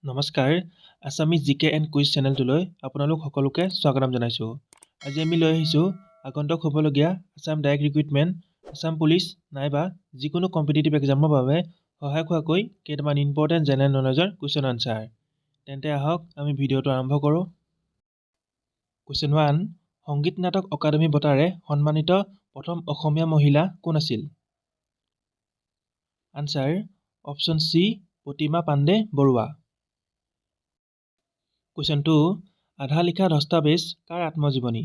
নমস্কাৰ আছামিজ জিকে and quiz চেনেলটোলৈ আপোনালোক সকলোকে স্বাগতম জনাইছোঁ। আজি আমি লৈ আহিছোঁ আগন্তুক হ'বলগীয়া Assam direct recruitment, Assam police নাইবা যিকোনো কম্পিটিটিভ এক্সামৰ বাবে সহায়ক হোৱাকৈ কেইটামান ইম্পৰ্টেণ্ট জেনেৰেল নলেজৰ কুৱেশ্যন আনচাৰ। তেন্তে আহক আমি ভিডিঅ'টো আৰম্ভ কৰোঁ। কুৱেশ্যন 1, সংগীত নাটক অকাডেমী বঁটাৰে সন্মানিত প্ৰথম অসমীয়া মহিলা কোন আছিল? Answer option C Pratima Pandey Barua. Question 2, আধা লিখা দস্তাবেজ কাৰ আত্মজীৱনী?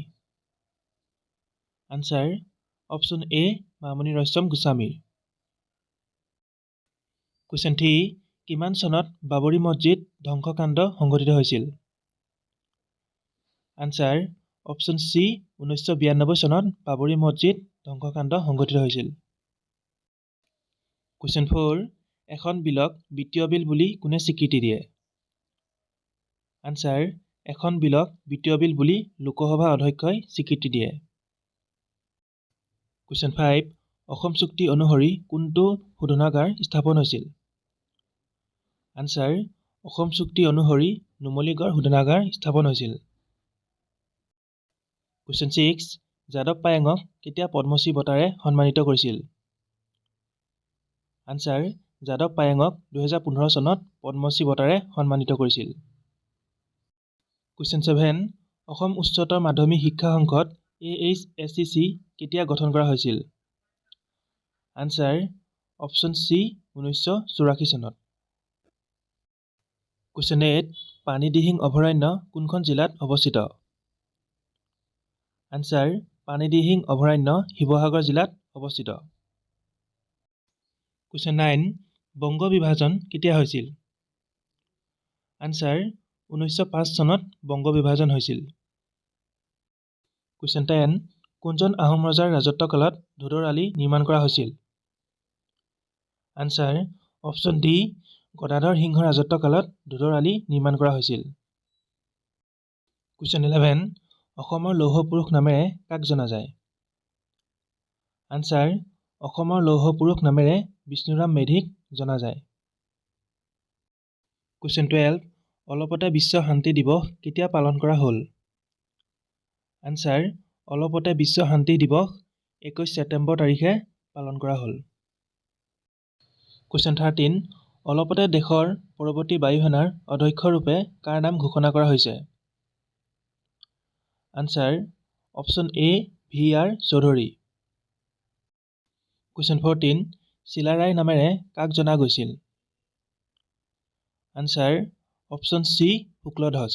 আনচাৰ অপশ্যন এ মামণি ৰয়ছম গোস্বামীৰ। কুৱেশ্যন 3, কিমান চনত বাবৰি মছজিদ ধ্বংসকাণ্ড সংঘটিত হৈছিল? আনচাৰ অপশ্যন চি 1992 চনত বাবৰি মছজিদ ধ্বংসকাণ্ড সংঘটিত হৈছিল। কুৱেশ্যন 4, এখন বিলক বিত্তীয় বিল বুলি কোনে স্বীকৃতি দিয়ে? আনচাৰ এখন বিলক বিত্তীয় বিল বুলি লোকসভা অধ্যক্ষই স্বীকৃতি দিয়ে। কুৱেশ্যন 5, অসম চুক্তি অনুসৰি কোনটো শোধনাগাৰ স্থাপন হৈছিল? আনচাৰ অসম চুক্তি অনুসৰি নুমলীগড় শোধনাগাৰ স্থাপন হৈছিল। কুৱেশ্যন 6, যাদৱ পায়েঙক কেতিয়া পদ্মশ্ৰী বঁটাৰে সন্মানিত কৰিছিল? আনচাৰ যাদৱ পায়েঙক 2015 চনত পদ্মশ্ৰী বঁটাৰে সন্মানিত কৰিছিল। কুৱেশ্যন 7, অসম উচ্চতৰ মাধ্যমিক শিক্ষা সংসদ ASSEC কেতিয়া গঠন কৰা হৈছিল? আনচাৰ অপশ্যন চি 1984 চনত। কুৱেশ্যন 8, পানীদিহিং অভয়াৰণ্য কোনখন জিলাত অৱস্থিত? আনচাৰ পানীদিহিং অভয়াৰণ্য শিৱসাগৰ জিলাত অৱস্থিত। কুৱেশ্যন 9, বংগ বিভাজন কেতিয়া হৈছিল? আনচাৰ 1905 চনত বংগ বিভাজন হৈছিল। কুৱেশ্যন 10, কোনজন আহোম ৰজাৰ ৰাজত্বকালত ধোদৰ আলি নিৰ্মাণ কৰা হৈছিল? আনচাৰ অপশ্যন ডি গদাধৰ সিংহ ৰাজত্বকালত ধোদৰ আলি নিৰ্মাণ কৰা হৈছিল। কুৱেশ্যন 11, অসমৰ লৌহ পুৰুষ নামেৰে কাক জনা যায়? আনচাৰ অসমৰ লৌহ পুৰুষ নামেৰে বিষ্ণুৰাম মেধিক জনা যায়। কুৱেশ্যন 12, অলপতে বিশ্ব শান্তি দিৱস কেতিয়া পালন কৰা হ'ল? আনচাৰ অলপতে বিশ্ব শান্তি দিৱস 21 ছেপ্টেম্বৰ তাৰিখে পালন কৰা হ'ল। কুৱেশ্যন 13, অলপতে দেশৰ পৰৱৰ্তী বায়ুসেনাৰ অধ্যক্ষ ৰূপে কাৰ নাম ঘোষণা কৰা হৈছে? Answer option A VR Chowdhury. Question 14, Chilarai নামেৰে কাক জনা গৈছিল? Answer option C Shukladhwaj.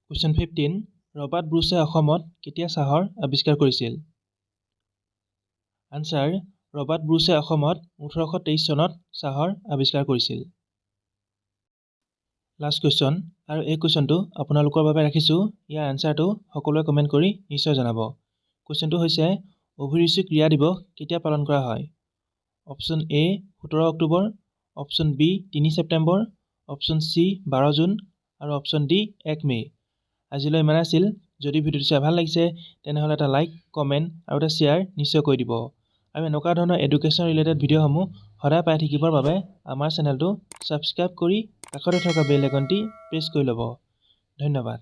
Question 15, Robert ব্ৰুছে অসমত কেতিয়া চাহৰ আৱিষ্কাৰ কৰিছিল? আনচাৰ ৰবাৰ্ট ব্ৰুছে অসমত 1823 চনত চাহৰ আৱিষ্কাৰ কৰিছিল। লাষ্ট কুৱেশ্যন, আৰু এই কুৱেশ্যনটো আপোনালোকৰ বাবে ৰাখিছোঁ। ইয়াৰ আনচাৰটো সকলোৱে কমেণ্ট কৰি নিশ্চয় জনাব। কুৱেশ্যনটো হৈছে অভিৰুচি ক্ৰীড়া দিৱস কেতিয়া পালন কৰা হয়? Option A 17 October, option B 3 September, option C 12 June আৰু অপশ্যন ডি 1 মে'। আজিলৈ ইমান আছিল। যদি ভিডিঅ'টো চাই ভাল লাগিছে তেনেহ'লে এটা লাইক, কমেণ্ট আৰু এটা শ্বেয়াৰ নিশ্চয় কৰি দিব। আৰু এনেকুৱা ধৰণৰ এডুকেশ্যন ৰিলেটেড ভিডিঅ'সমূহ সদায় পাই থাকিবৰ বাবে আমাৰ চেনেলটো ছাবস্ক্ৰাইব কৰি কাষতে থকা বেল আইকনটি প্ৰেছ কৰি ল'ব। ধন্যবাদ।